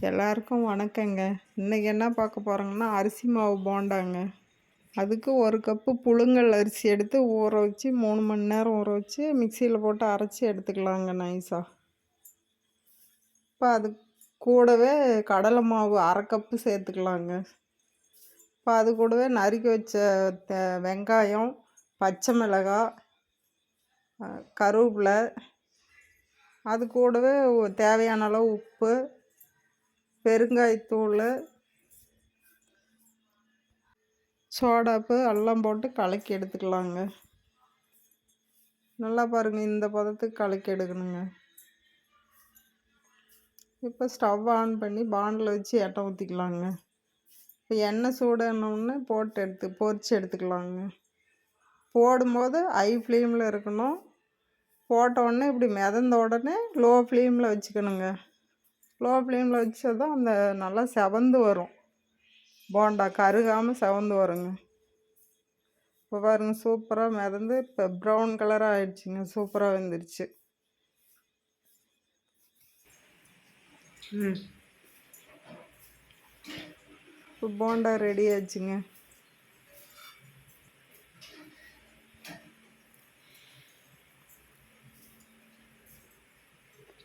எல்லாருக்கும் வணக்கங்க. இன்றைக்கி என்ன பார்க்க போகிறோங்கன்னா, அரிசி மாவு போண்டாங்க. அதுக்கு 1 கப்பு புழுங்கல் அரிசி எடுத்து ஊற வச்சு 3 மணி நேரம் ஊற வச்சு மிக்சியில் போட்டு அரைச்சி எடுத்துக்கலாங்க நைஸாக. இப்போ அது கூடவே கடலை மாவு 1/2 கப்பு சேர்த்துக்கலாங்க. இப்போ அது கூடவே நறுக்கி வச்ச வெங்காயம், பச்சை மிளகாய், கருவேப்பிலை, அது கூடவே தேவையான அளவு உப்பு, பெருங்காயத்தூள், சோடாப்பு எல்லாம் போட்டு கலக்கி எடுத்துக்கலாங்க. நல்லா பாருங்கள், இந்த பதத்துக்கு கலக்கி எடுக்கணுங்க. இப்போ ஸ்டவ் ஆன் பண்ணி பாண்டில் வச்சு எண்ணெய் ஊற்றிக்கலாங்க. இப்போ எண்ணெய் சூடானோடனே போட்டு பொரிச்சு எடுத்துக்கலாங்க. போடும்போது ஹை ஃப்ளேமில் இருக்கணும். போட்ட உடனே இப்படி மிதந்த உடனே லோ ஃப்ளேமில் வச்சுக்கணுங்க. லோ ஃப்ளேமில் வச்சா தான் அந்த நல்லா செவந்து வரும். போண்டா கருகாமல் செவந்து வருங்க. இப்போ பாருங்கள், சூப்பராக மிதந்து இப்போ ப்ரௌன் கலராக ஆயிடுச்சுங்க. சூப்பராக வந்துருச்சு. இப்போ போண்டா ரெடி ஆச்சுங்க.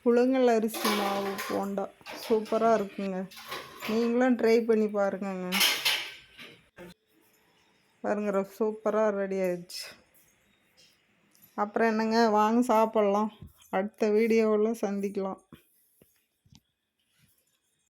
புழுங்கல் அரிசி மாவு போண்டா சூப்பராக இருக்குங்க. நீங்களும் ட்ரை பண்ணி பாருங்கங்க. பாருங்க, சூப்பராக ரெடி ஆயிடுச்சு. அப்புறம் என்னங்க, வாங்க சாப்பிட்லாம். அடுத்த வீடியோவில் சந்திக்கலாம்.